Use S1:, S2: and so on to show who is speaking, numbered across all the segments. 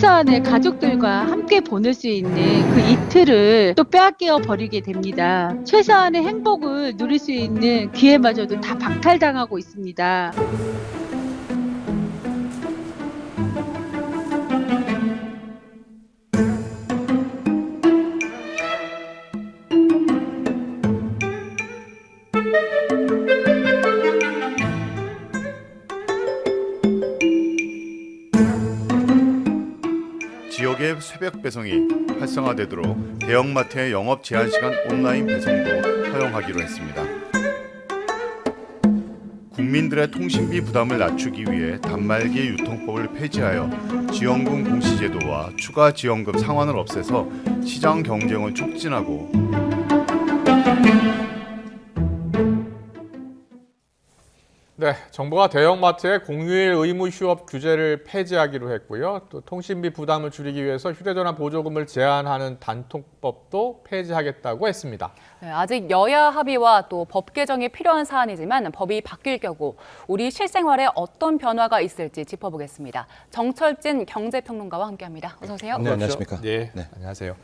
S1: 최소한의 가족들과 함께 보낼 수 있는 그 이틀을 또 빼앗겨 버리게 됩니다. 최소한의 행복을 누릴 수 있는 기회마저도 다 박탈당하고 있습니다.
S2: 지역의 새벽 배송이 활성화되도록 대형마트의 영업 제한 시간 온라인 배송도 허용하기로 했습니다. 국민들의 통신비 부담을 낮추기 위해 단말기 유통법을 폐지하여 지원금 공시제도와 추가 지원금 상환을 없애서 시장 경쟁을 촉진하고
S3: 네, 정부가 대형마트의 공휴일 의무 휴업 규제를 폐지하기로 했고요. 또 통신비 부담을 줄이기 위해서 휴대전화 보조금을 제한하는 단통법도 폐지하겠다고 했습니다.
S4: 네, 아직 여야 합의와 또 법 개정이 필요한 사안이지만 법이 바뀔 경우 우리 실생활에 어떤 변화가 있을지 짚어보겠습니다. 정철진 경제평론가와 함께합니다. 어서 오세요.
S5: 네, 안녕하십니까?
S3: 네, 안녕하세요.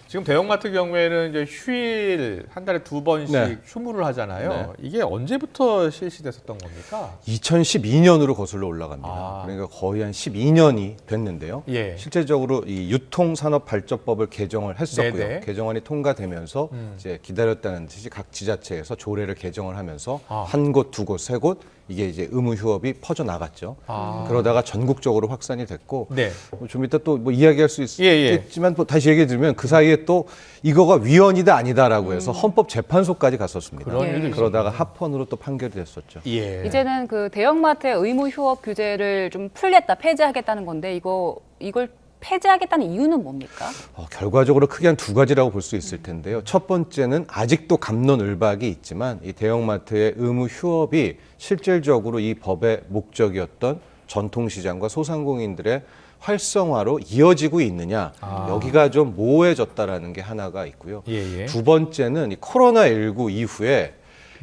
S3: 지금 대형마트 경우에는 이제 휴일 한 달에 2번씩
S5: 네.
S3: 휴무를 하잖아요.
S5: 네.
S3: 이게 언제부터 실시됐었던 겁니까?
S5: 2012년으로 거슬러 올라갑니다.
S3: 아.
S5: 그러니까 거의 한 12년이 됐는데요.
S3: 예.
S5: 실제적으로 이 유통산업발전법을 개정을 했었고요.
S3: 네네.
S5: 개정안이 통과되면서 이제 기다렸다는 듯이 각 지자체에서 조례를 개정을 하면서
S3: 아.
S5: 한 곳, 두 곳, 세 곳 이게 이제 의무 휴업이 퍼져 나갔죠.
S3: 아.
S5: 그러다가 전국적으로 확산이 됐고
S3: 네.
S5: 좀 이따 또 뭐 이야기할 수
S3: 예, 예.
S5: 있겠지만 또 다시 얘기해 드리면 그 사이에 또 이거가 위헌이다 아니다라고 해서 헌법재판소까지 갔었습니다.
S3: 그런
S4: 일도
S5: 그러다가 합헌으로 또 판결이 됐었죠.
S3: 예.
S4: 이제는 그 대형마트의 의무 휴업 규제를 좀 풀겠다, 폐지하겠다는 건데 이걸 폐지하겠다는 이유는 뭡니까?
S5: 결과적으로 크게 한 두 가지라고 볼 수 있을 텐데요. 첫 번째는 아직도 갑론을박이 있지만 이 대형마트의 의무 휴업이 실질적으로 이 법의 목적이었던 전통시장과 소상공인들의 활성화로 이어지고 있느냐, 여기가 좀 모호해졌다라는 게 하나가 있고요.
S3: 예.
S5: 두 번째는 이 코로나19 이후에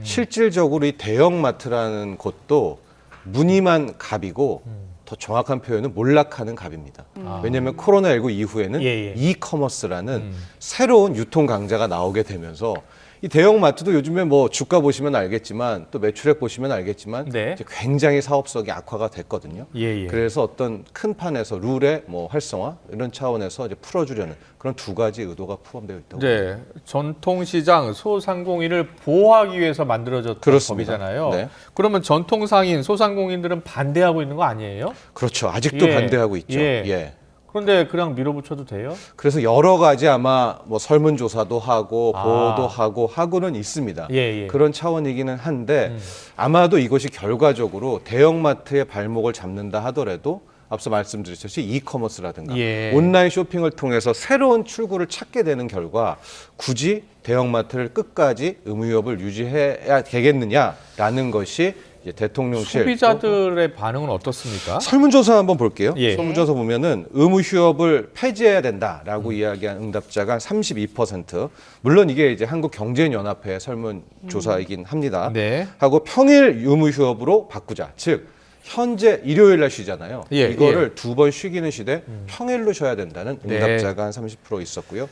S5: 실질적으로 이 대형마트라는 곳도 무늬만 갑이고 더 정확한 표현은 몰락하는 갑입니다. 왜냐하면 코로나19 이후에는
S3: 예.
S5: 이커머스라는 새로운 유통 강자가 나오게 되면서 이 대형마트도 요즘에 뭐 주가 보시면 알겠지만 또 매출액 보시면 알겠지만
S3: 네.
S5: 이제 굉장히 사업성이 악화가 됐거든요.
S3: 예.
S5: 그래서 어떤 큰 판에서 룰의 뭐 활성화 이런 차원에서 이제 풀어주려는 그런 두 가지 의도가 포함되어 있다고.
S3: 네, 전통시장 소상공인을 보호하기 위해서 만들어졌던
S5: 그렇습니다.
S3: 법이잖아요.
S5: 네.
S3: 그러면 전통상인 소상공인들은 반대하고 있는 거 아니에요?
S5: 그렇죠. 아직도
S3: 예.
S5: 반대하고 있죠.
S3: 예.
S5: 예.
S3: 그런데 그냥 밀어붙여도 돼요?
S5: 그래서 여러 가지 아마 뭐 설문조사도 하고 보호도 하고는 있습니다.
S3: 예.
S5: 그런 차원이기는 한데 아마도 이것이 결과적으로 대형마트의 발목을 잡는다 하더라도 앞서 말씀드렸듯이 이커머스라든가
S3: 예.
S5: 온라인 쇼핑을 통해서 새로운 출구를 찾게 되는 결과 굳이 대형마트를 끝까지 의무휴업을 유지해야 되겠느냐라는 것이 이제 대통령실
S3: 소비자들의 반응은 어떻습니까?
S5: 설문조사 한번 볼게요.
S3: 예.
S5: 설문조사 보면은 의무휴업을 폐지해야 된다라고 이야기한 응답자가 32%. 물론 이게 이제 한국경제연합회 설문조사이긴 합니다.
S3: 네.
S5: 하고 평일 의무휴업으로 바꾸자. 즉 현재 일요일 날 쉬잖아요.
S3: 예,
S5: 이거를 두 번 쉬기는 쉬되 평일로 쉬어야 된다는
S3: 네.
S5: 응답자가 한 30% 있었고요.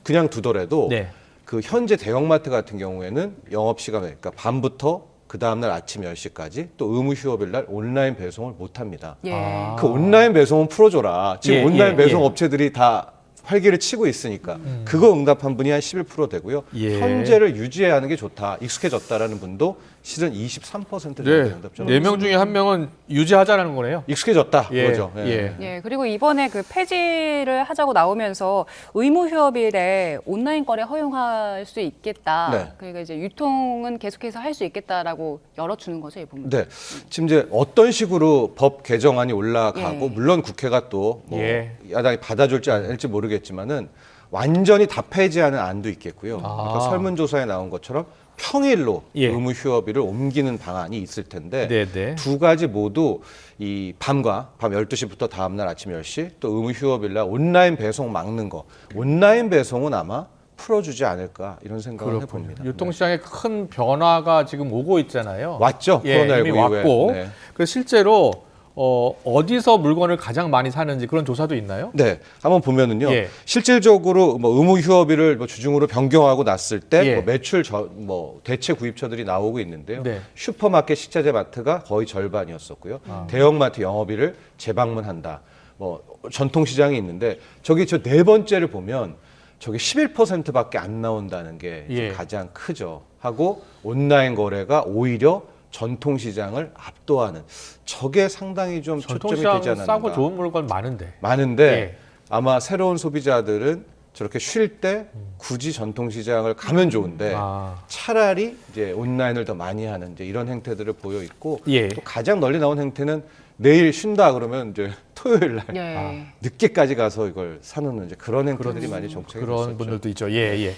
S5: 그냥 두더라도
S3: 네.
S5: 그 현재 대형마트 같은 경우에는 영업시간, 그러니까 밤부터 그 다음날 아침 10시까지 또 의무 휴업일 날 온라인 배송을 못 합니다.
S4: 예.
S5: 그 온라인 배송은 풀어줘라. 지금
S3: 예,
S5: 온라인
S3: 예,
S5: 배송
S3: 예.
S5: 업체들이 다 활기를 치고 있으니까 그거 응답한 분이 한 11% 되고요.
S3: 예.
S5: 현재를 유지해야 하는 게 좋다. 익숙해졌다라는 분도 실은 23% 정도
S3: 네.
S5: 응답자가
S3: 4명 중에 1명은 유지하자는 거네요.
S5: 익숙해졌다.
S3: 예.
S5: 그거죠.
S4: 예, 그리고 이번에 그 폐지를 하자고 나오면서 의무 휴업일에 온라인 거래 허용할 수 있겠다.
S5: 네.
S4: 그러니까 이제 유통은 계속해서 할 수 있겠다라고 열어주는 거죠, 이 부분.
S5: 네. 지금 이제 어떤 식으로 법 개정안이 올라가고
S4: 예.
S5: 물론 국회가 또 뭐
S3: 예.
S5: 야당이 받아줄지 않을지 모르겠지만은 완전히 다 폐지하는 안도 있겠고요. 그러니까 설문조사에 나온 것처럼 평일로
S3: 예.
S5: 의무 휴업일을 옮기는 방안이 있을 텐데
S3: 네네.
S5: 두 가지 모두 이 밤 12시부터 다음날 아침 10시 또 의무 휴업일 날 온라인 배송 막는 거 온라인 배송은 아마 풀어주지 않을까 이런 생각을 해봅니다.
S3: 유통시장에 큰 변화가 지금 오고 있잖아요.
S5: 왔죠.
S3: 예,
S5: 코로나19
S3: 이미
S5: 이후에.
S3: 왔고
S5: 네.
S3: 그래서 실제로 어디서 물건을 가장 많이 사는지 그런 조사도 있나요?
S5: 네, 한번 보면은요.
S3: 예.
S5: 실질적으로 뭐 의무 휴업일을 뭐 주중으로 변경하고 났을 때
S3: 예.
S5: 뭐 매출 뭐 대체 구입처들이 나오고 있는데요.
S3: 네.
S5: 슈퍼마켓, 식자재 마트가 거의 절반이었었고요. 대형마트 영업일을 재방문한다. 뭐 전통시장이 있는데 저기 저 네 번째를 보면 저게 11%밖에 안 나온다는 게
S3: 예.
S5: 가장 크죠. 하고 온라인 거래가 오히려 전통시장을 압도하는 저게 상당히 좀 초점이 되지
S3: 전통시장
S5: 않았는가.
S3: 싸고 좋은 물건 많은데.
S5: 많은데
S3: 예.
S5: 아마 새로운 소비자들은 저렇게 쉴 때 굳이 전통시장을 가면 좋은데
S3: 아.
S5: 차라리 이제 온라인을 더 많이 하는 이제 이런 행태들을 보여 있고
S3: 예.
S5: 또 가장 널리 나온 행태는 내일 쉰다 그러면 이제 토요일 날
S4: 예.
S5: 늦게까지 가서 이걸 사는 이제 그런 행태들이 많이 정착이
S3: 그런
S5: 됐었죠.
S3: 분들도 있죠. 예, 예.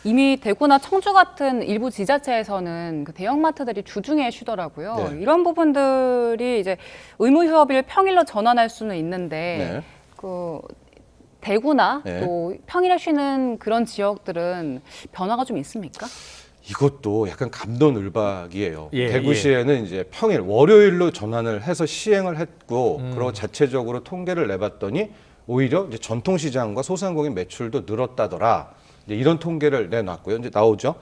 S4: 이미 대구나 청주 같은 일부 지자체에서는 그 대형마트들이 주중에 쉬더라고요.
S5: 네.
S4: 이런 부분들이 이제 의무 휴업일 평일로 전환할 수는 있는데
S5: 네.
S4: 그 대구나
S5: 네.
S4: 또 평일에 쉬는 그런 지역들은 변화가 좀 있습니까?
S5: 이것도 약간 감론을박이에요.
S3: 예,
S5: 대구시에는 이제 평일 월요일로 전환을 해서 시행을 했고
S3: 음.
S5: 그리고 자체적으로 통계를 내봤더니 오히려 이제 전통시장과 소상공인 매출도 늘었다더라. 이제 이런 통계를 내놨고요. 이제 나오죠.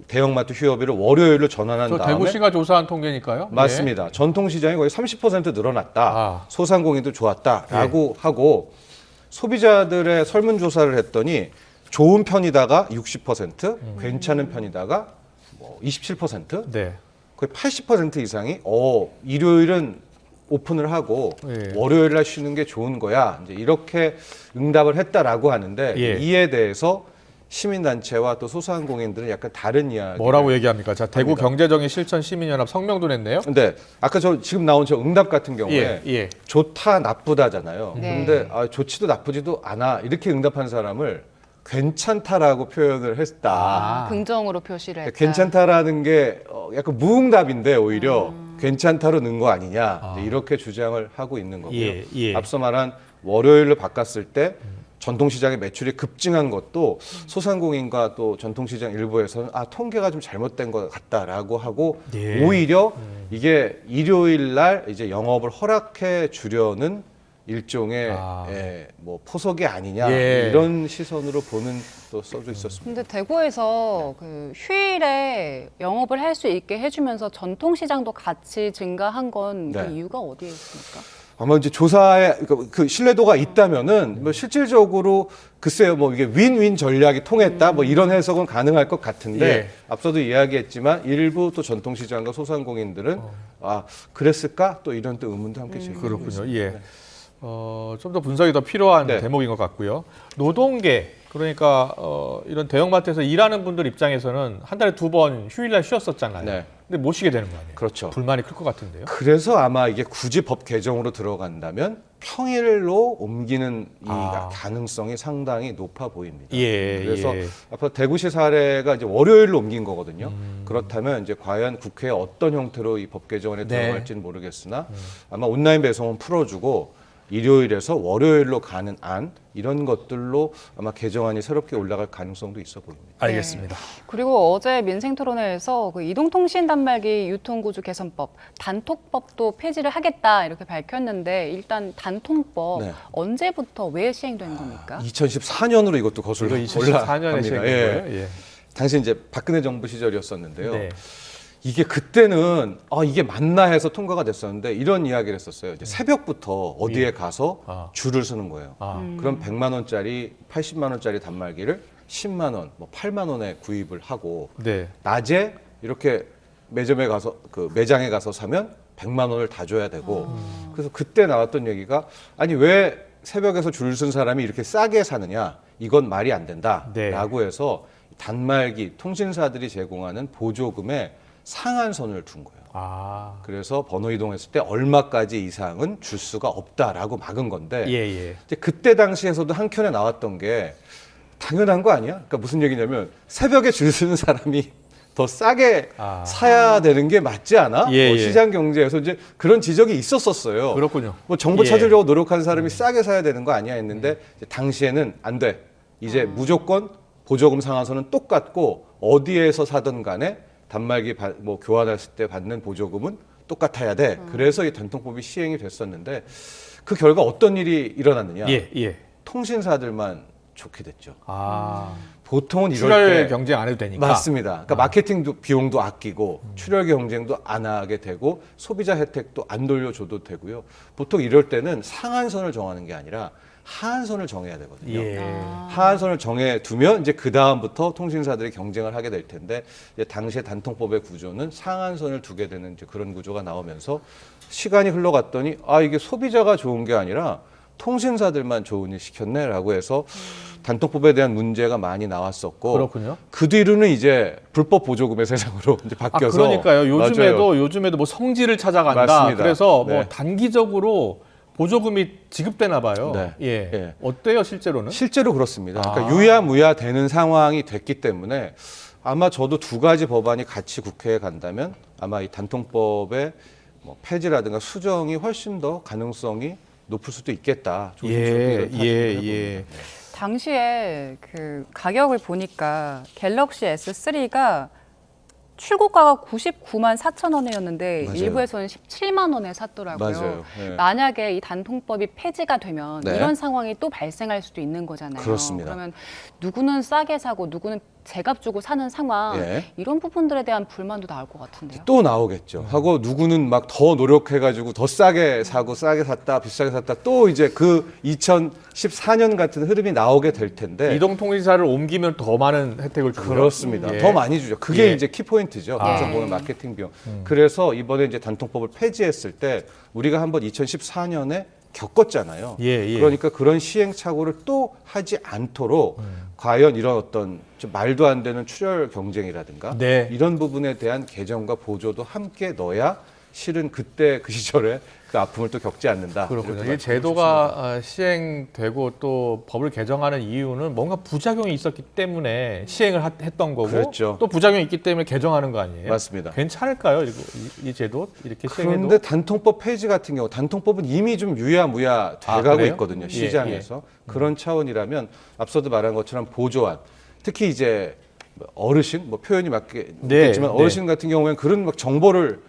S5: 대형마트 휴업일을 월요일로 전환한
S3: 저
S5: 다음에
S3: 대구시가 조사한 통계니까요.
S5: 맞습니다. 전통시장이 거의 30% 늘어났다.
S3: 아.
S5: 소상공인도 좋았다라고 하고 소비자들의 설문조사를 했더니 좋은 편이다가 60%, 괜찮은 편이다가 뭐 27%,
S3: 네.
S5: 거의 80% 이상이 일요일은 오픈을 하고
S3: 예.
S5: 월요일 날 쉬는 게 좋은 거야. 이제 이렇게 응답을 했다라고 하는데
S3: 예.
S5: 이에 대해서 시민단체와 또 소상공인들은 약간 다른 이야기.
S3: 뭐라고 얘기합니까? 자, 대구
S5: 합니다.
S3: 경제정의 실천 시민연합 성명도 냈네요.
S5: 근데 아까 저 지금 나온 저 응답 같은 경우에
S3: 예, 예.
S5: 좋다 나쁘다잖아요.
S4: 네.
S5: 근데 좋지도 나쁘지도 않아 이렇게 응답한 사람을 괜찮다라고 표현을 했다.
S3: 아.
S4: 긍정으로 표시를 했다.
S5: 괜찮다라는 게 약간 무응답인데 오히려 괜찮다로 는 거 아니냐 이제 이렇게 주장을 하고 있는 거고요.
S3: 예, 예.
S5: 앞서 말한 월요일로 바꿨을 때 전통시장의 매출이 급증한 것도 소상공인과 또 전통시장 일부에서는 통계가 좀 잘못된 것 같다라고 하고
S3: 예.
S5: 오히려 이게 일요일 날 이제 영업을 허락해 주려는 일종의 뭐 포석이 아니냐
S3: 예.
S5: 이런 시선으로 보는 또 써져 있었습니다.
S4: 근데 대구에서 그 휴일에 영업을 할 수 있게 해주면서 전통시장도 같이 증가한 건 그
S5: 네.
S4: 이유가 어디에 있습니까?
S5: 아마 이제 조사에 그 신뢰도가 있다면은 뭐 실질적으로 글쎄요 뭐 이게 윈윈 전략이 통했다 뭐 이런 해석은 가능할 것 같은데
S3: 예.
S5: 앞서도 이야기했지만 일부 또 전통시장과 소상공인들은 그랬을까 또 이런 또 의문도 함께 제기하고
S3: 그렇군요.
S5: 있습니다.
S3: 예. 좀 더 분석이 더 필요한
S5: 네.
S3: 대목인 것 같고요. 노동계 그러니까 이런 대형마트에서 일하는 분들 입장에서는 한 달에 2번 휴일날 쉬었었잖아요.
S5: 네.
S3: 근데 못 쉬게 되는 거 아니에요?
S5: 그렇죠.
S3: 불만이 클 것 같은데요.
S5: 그래서 아마 이게 굳이 법 개정으로 들어간다면 평일로 옮기는 이 가능성이 상당히 높아 보입니다.
S3: 예,
S5: 그래서
S3: 예.
S5: 앞으로 대구시 사례가 이제 월요일로 옮긴 거거든요. 그렇다면 이제 과연 국회에 어떤 형태로 이 법 개정안에
S3: 네.
S5: 들어갈지는 모르겠으나 아마 온라인 배송은 풀어주고 일요일에서 월요일로 가는 안 이런 것들로 아마 개정안이 새롭게 올라갈 가능성도 있어 보입니다.
S3: 알겠습니다.
S4: 그리고 어제 민생토론회에서 그 이동통신 단말기 유통구조 개선법, 단톡법도 폐지를 하겠다 이렇게 밝혔는데 일단 단통법
S5: 네.
S4: 언제부터 왜 시행된 겁니까?
S5: 2014년으로 이것도 거슬러
S3: 이거 2014년에
S5: 올라갑니다.
S3: 시행된
S5: 예.
S3: 거예요. 예.
S5: 당시 이제 박근혜 정부 시절이었었는데요.
S3: 네.
S5: 이게 그때는 이게 맞나 해서 통과가 됐었는데 이런 이야기를 했었어요. 이제 새벽부터 어디에 가서 줄을 서는 거예요. 그럼 100만 원짜리, 80만 원짜리 단말기를 10만 원, 뭐 8만 원에 구입을 하고
S3: 네.
S5: 낮에 이렇게 매점에 가서 그 매장에 가서 사면 100만 원을 다 줘야 되고 그래서 그때 나왔던 얘기가 아니 왜 새벽에서 줄 쓴 사람이 이렇게 싸게 사느냐 이건 말이 안 된다라고 해서 단말기 통신사들이 제공하는 보조금에 상한선을 둔 거예요. 그래서 번호 이동했을 때 얼마까지 이상은 줄 수가 없다라고 막은 건데
S3: 예, 예.
S5: 이제 그때 당시에서도 한켠에 나왔던 게 당연한 거 아니야? 그러니까 무슨 얘기냐면 새벽에 줄 서는 사람이 더 싸게 사야 되는 게 맞지 않아?
S3: 예, 예.
S5: 시장 경제에서 이제 그런 지적이 있었었어요.
S3: 그렇군요.
S5: 뭐 정보
S3: 예.
S5: 찾으려고 노력한 사람이 싸게 사야 되는 거 아니야 했는데 이제 당시에는 안 돼. 이제 무조건 보조금 상한선은 똑같고 어디에서 사든 간에 단말기 뭐 교환했을 때 받는 보조금은 똑같아야 돼. 그래서 이 단통법이 시행이 됐었는데 그 결과 어떤 일이 일어났느냐?
S3: 예.
S5: 통신사들만 좋게 됐죠. 보통은 이럴
S3: 출혈
S5: 때
S3: 경쟁 안 해도 되니까.
S5: 맞습니다. 그러니까 마케팅도 비용도 아끼고 출혈 경쟁도 안 하게 되고 소비자 혜택도 안 돌려줘도 되고요. 보통 이럴 때는 상한선을 정하는 게 아니라 하한선을 정해야 되거든요.
S3: 예.
S5: 하한선을 정해 두면 이제 그 다음부터 통신사들이 경쟁을 하게 될 텐데 이제 당시의 단통법의 구조는 상한선을 두게 되는 이제 그런 구조가 나오면서 시간이 흘러갔더니 아 이게 소비자가 좋은 게 아니라 통신사들만 좋은 일 시켰네라고 해서 단통법에 대한 문제가 많이 나왔었고
S3: 그렇군요.
S5: 그 뒤로는 이제 불법 보조금의 세상으로 이제 바뀌어서
S3: 그러니까요.
S5: 맞아요.
S3: 요즘에도 뭐 성질을 찾아간다.
S5: 맞습니다.
S3: 그래서 뭐
S5: 네.
S3: 단기적으로 보조금이 지급되나 봐요.
S5: 네.
S3: 예.
S5: 예.
S3: 어때요, 실제로는?
S5: 실제로 그렇습니다. 그러니까 유야무야 되는 상황이 됐기 때문에 아마 저도 두 가지 법안이 같이 국회에 간다면 아마 이 단통법의 뭐 폐지라든가 수정이 훨씬 더 가능성이 높을 수도 있겠다.
S3: 예.
S4: 당시에 그 가격을 보니까 갤럭시 S3가 출고가가 99만 4천 원이었는데
S5: 맞아요.
S4: 일부에서는 17만 원에 샀더라고요.
S5: 맞아요. 예.
S4: 만약에 이 단통법이 폐지가 되면
S5: 네.
S4: 이런 상황이 또 발생할 수도 있는 거잖아요.
S5: 그렇습니다.
S4: 그러면 누구는 싸게 사고 누구는 제값 주고 사는 상황
S5: 예.
S4: 이런 부분들에 대한 불만도 나올 것 같은데요.
S5: 또 나오겠죠. 하고 누구는 막 더 노력해가지고 더 싸게 사고 싸게 샀다 비싸게 샀다 또 이제 그 2014년 같은 흐름이 나오게 될 텐데
S3: 이동통신사를 옮기면 더 많은 혜택을 주고요.
S5: 그렇습니다.
S3: 예.
S5: 더 많이 주죠. 그게
S3: 예.
S5: 이제 키포인트죠.
S4: 아.
S5: 그래서 보는 마케팅 비용. 그래서 이번에 이제 단통법을 폐지했을 때 우리가 한번 2014년에 겪었잖아요.
S3: 예.
S5: 그러니까 그런 시행착오를 또 하지 않도록 과연 이런 어떤 좀 말도 안 되는 출혈 경쟁이라든가
S3: 네.
S5: 이런 부분에 대한 개정과 보조도 함께 넣어야 실은 그때 그 시절에 그 아픔을 또 겪지 않는다.
S3: 그렇군요.
S5: 이렇게
S3: 이
S5: 말씀드릴 수 있습니다.
S3: 제도가 시행되고 또 법을 개정하는 이유는 뭔가 부작용이 있었기 때문에 시행을 했던 거고
S5: 그렇죠.
S3: 또 부작용이 있기 때문에 개정하는 거 아니에요?
S5: 맞습니다.
S3: 괜찮을까요? 이 제도 이렇게 시행해도?
S5: 그런데 단통법 폐지 같은 경우 단통법은 이미 좀 유야무야 돼가고
S3: 그래요?
S5: 있거든요.
S3: 예,
S5: 시장에서. 그런 차원이라면 앞서도 말한 것처럼 보조안 특히 이제 어르신 뭐 표현이 맞겠지만
S3: 네.
S5: 어르신 같은 경우에는 그런 막 정보를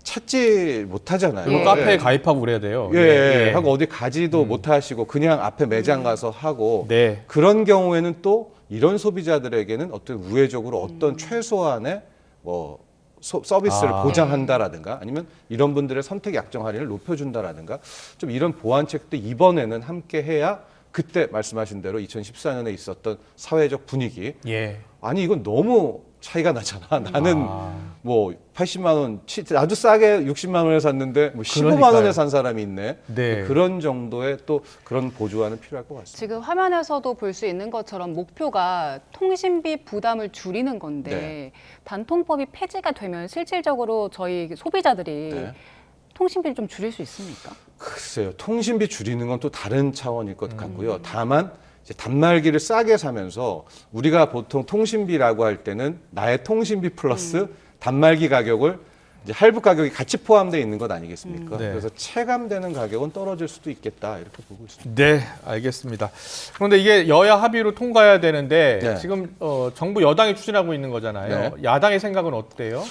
S5: 찾지 못하잖아요.
S3: 그리고
S4: 예.
S3: 카페에 가입하고 그래야 돼요.
S5: 예. 하고 어디 가지도 못하시고 그냥 앞에 매장 가서 하고
S3: 네.
S5: 그런 경우에는 또 이런 소비자들에게는 어떤 우회적으로 어떤 최소한의 뭐 서비스를 보장한다라든가 아니면 이런 분들의 선택 약정 할인을 높여준다라든가 좀 이런 보완책도 이번에는 함께 해야 그때 말씀하신 대로 2014년에 있었던 사회적 분위기
S3: 예.
S5: 아니 이건 너무 차이가 나잖아. 나는 뭐 80만 원, 아주 싸게 60만 원에 샀는데 뭐 15만
S3: 그러니까요.
S5: 원에 산 사람이 있네.
S3: 네.
S5: 그런 정도의 또 그런 보조안은 필요할 것 같습니다.
S4: 지금 화면에서도 볼 수 있는 것처럼 목표가 통신비 부담을 줄이는 건데
S5: 네.
S4: 단통법이 폐지가 되면 실질적으로 저희 소비자들이
S5: 네.
S4: 통신비를 좀 줄일 수 있습니까?
S5: 글쎄요. 통신비 줄이는 건 또 다른 차원일 것 같고요. 다만 이제 단말기를 싸게 사면서 우리가 보통 통신비라고 할 때는 나의 통신비 플러스 단말기 가격을 이제 할부 가격이 같이 포함되어 있는 것 아니겠습니까?
S3: 네.
S5: 그래서 체감되는 가격은 떨어질 수도 있겠다 이렇게 보고 있습니다.
S3: 네, 알겠습니다. 그런데 이게 여야 합의로 통과해야 되는데
S5: 네.
S3: 지금 정부 여당이 추진하고 있는 거잖아요.
S5: 네.
S3: 야당의 생각은 어때요?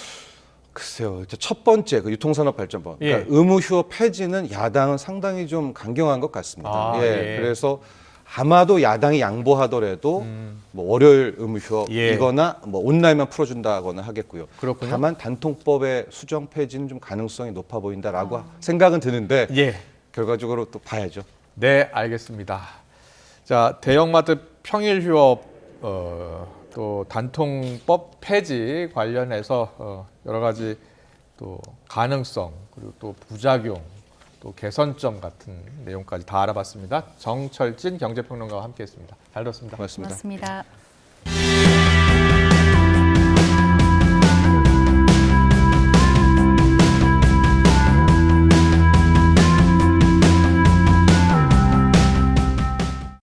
S5: 글쎄요. 이제 첫 번째 그 유통산업발전법
S3: 예.
S5: 그러니까 의무 휴업 폐지는 야당은 상당히 좀 강경한 것 같습니다.
S3: 예.
S5: 그래서 아마도 야당이 양보하더라도 뭐 월요일 의무 휴업이거나 뭐 온라인만 풀어준다거나 하겠고요.
S3: 그렇군요.
S5: 다만 단통법의 수정 폐지는 좀 가능성이 높아 보인다라고 생각은 드는데
S3: 예.
S5: 결과적으로 또 봐야죠.
S3: 네, 알겠습니다. 자, 대형마트 평일 휴업 또 단통법 폐지 관련해서 여러 가지 또 가능성 그리고 또 부작용 또 개선점 같은 내용까지 다 알아봤습니다. 정철진 경제평론가와 함께했습니다. 잘 들었습니다.
S5: 고맙습니다.
S4: 고맙습니다.